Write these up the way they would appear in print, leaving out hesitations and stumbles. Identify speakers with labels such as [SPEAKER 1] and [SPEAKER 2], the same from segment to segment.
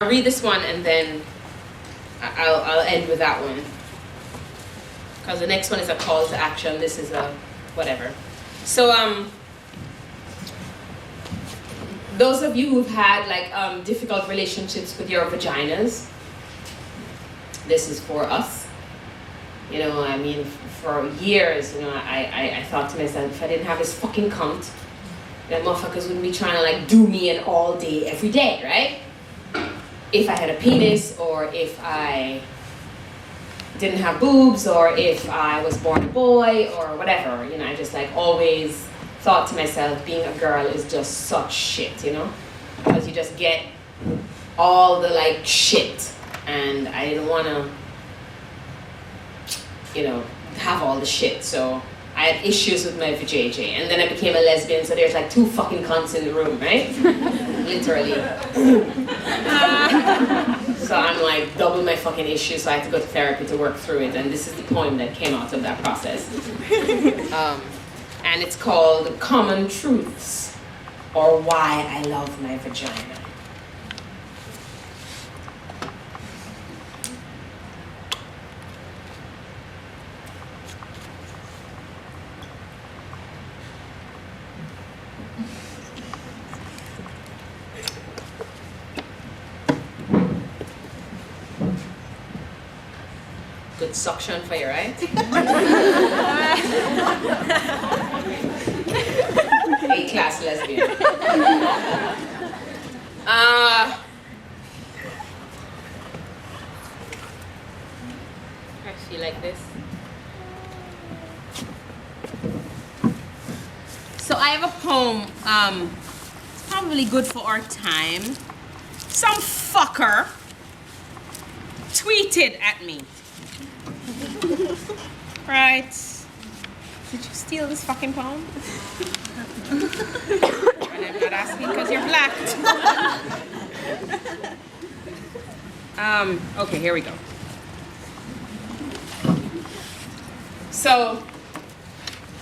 [SPEAKER 1] I'll read this one and then I'll end with that one. Because the next one is a call to action. This is a whatever. So, those of you who've had like difficult relationships with your vaginas, this is for us. You know, I mean, for years, you know, I thought to myself, if I didn't have this fucking cunt, then motherfuckers wouldn't be trying to like do me in all day, every day, right? If I had a penis, or if I didn't have boobs, or if I was born a boy, or whatever, you know, I just like always thought to myself, being a girl is just such shit, you know? Because you just get all the like shit, and I didn't want to, you know, have all the shit, so I had issues with my vajayjay, and then I became a lesbian, so there's like 2 fucking cunts in the room, right? Literally. So I'm like double my fucking issues, so I had to go to therapy to work through it, and this is the poem that came out of that process. And it's called Common Truths, or Why I Love My Vagina. Good suction for you, right? A-class lesbian. I feel like this. So I have a poem, it's probably good for our time. Some fucker tweeted at me. Right. Did you steal this fucking poem? And I'm not asking because you're black. Okay, here we go. So,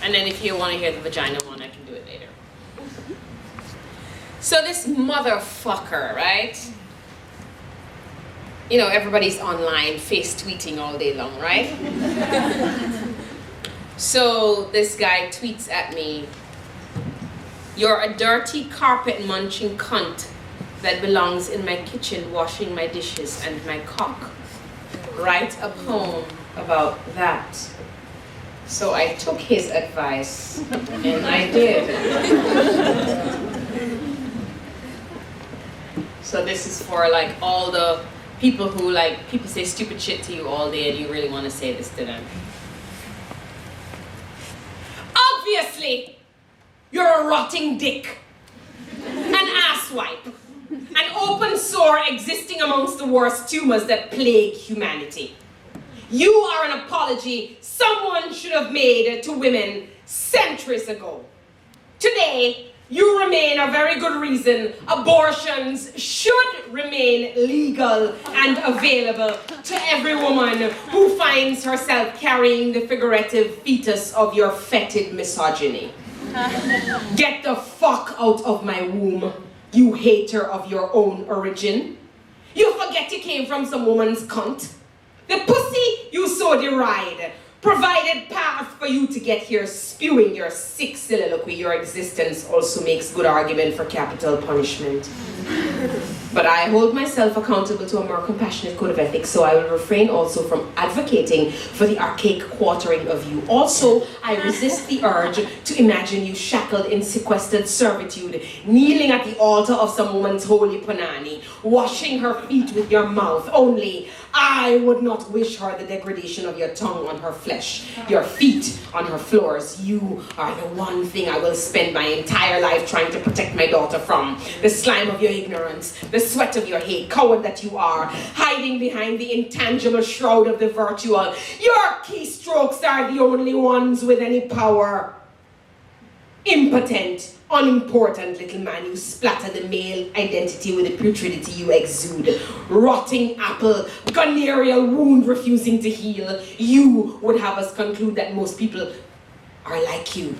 [SPEAKER 1] and then if you want to hear the vagina one, I can do it later. So this motherfucker, right? You know, everybody's online face tweeting all day long, right? So this guy tweets at me, "You're a dirty carpet munching cunt that belongs in my kitchen washing my dishes and my cock. Write a poem about that." So I took his advice and I did. So this is for like all the people who like, people say stupid shit to you all day and you really want to say this to them. Obviously, you're a rotting dick, an asswipe, an open sore existing amongst the worst tumors that plague humanity. You are an apology someone should have made to women centuries ago. Today, you remain a very good reason abortions should remain legal and available to every woman who finds herself carrying the figurative fetus of your fetid misogyny. Get the fuck out of my womb, you hater of your own origin. You forget you came from some woman's cunt. The pussy you so deride provided path for you to get here spewing your sick soliloquy. Your existence also makes good argument for capital punishment. But I hold myself accountable to a more compassionate code of ethics, so I will refrain also from advocating for the archaic quartering of you. Also, I resist the urge to imagine you shackled in sequestered servitude, kneeling at the altar of some woman's holy panani, washing her feet with your mouth. Only I would not wish her the degradation of your tongue on her flesh, your feet on her floors. You are the one thing I will spend my entire life trying to protect my daughter from. The slime of your ignorance, the sweat of your hate, coward that you are, hiding behind the intangible shroud of the virtual. Your keystrokes are the only ones with any power. Impotent, unimportant little man, you splatter the male identity with the putridity you exude. Rotting apple, gonorrheal wound refusing to heal. You would have us conclude that most people are like you.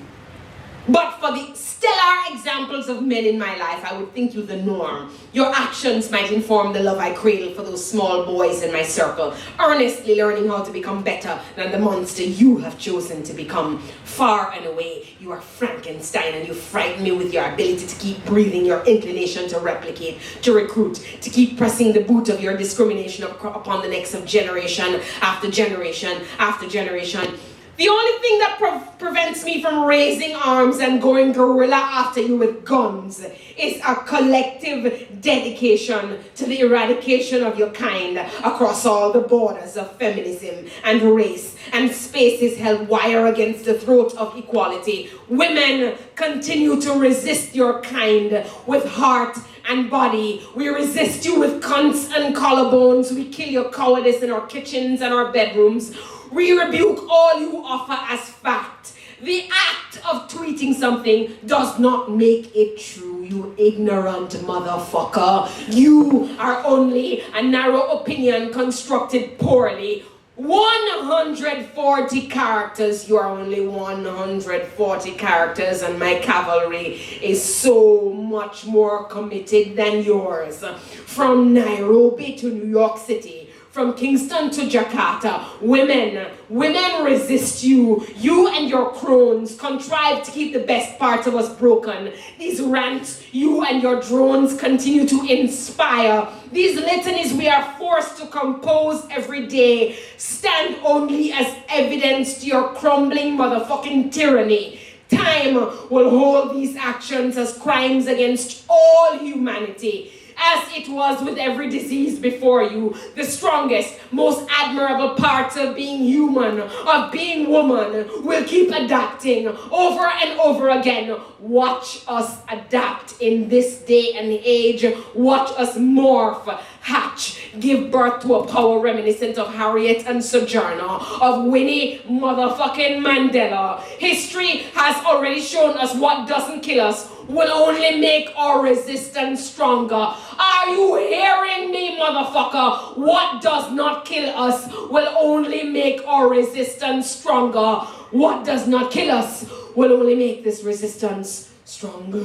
[SPEAKER 1] But for the stellar examples of men in my life, I would think you the norm. Your actions might inform the love I cradle for those small boys in my circle, earnestly learning how to become better than the monster you have chosen to become. Far and away, you are Frankenstein, and you frighten me with your ability to keep breathing, your inclination to replicate, to recruit, to keep pressing the boot of your discrimination upon the necks of generation after generation after generation. The only thing that prevents me from raising arms and going guerrilla after you with guns is a collective dedication to the eradication of your kind across all the borders of feminism and race and spaces held wire against the throat of equality. Women continue to resist your kind with heart and body. We resist you with cunts and collarbones. We kill your cowardice in our kitchens and our bedrooms. We rebuke all you offer as fact. The act of tweeting something does not make it true, you ignorant motherfucker. You are only a narrow opinion constructed poorly. 140 characters, you are only 140 characters, and my cavalry is so much more committed than yours. From Nairobi to New York City, from Kingston to Jakarta, women resist you. You and your crones contrive to keep the best parts of us broken. These rants you and your drones continue to inspire. These litanies we are forced to compose every day stand only as evidence to your crumbling motherfucking tyranny. Time will hold these actions as crimes against all humanity. As it was with every disease before you, the strongest, most admirable parts of being human, of being woman, will keep adapting over and over again. Watch us adapt in this day and age. Watch us morph, hatch, give birth to a power reminiscent of Harriet and Sojourner, of Winnie motherfucking Mandela. History has already shown us what doesn't kill us will only make our resistance stronger. Are you hearing me, motherfucker? What does not kill us will only make our resistance stronger. What does not kill us will only make this resistance stronger.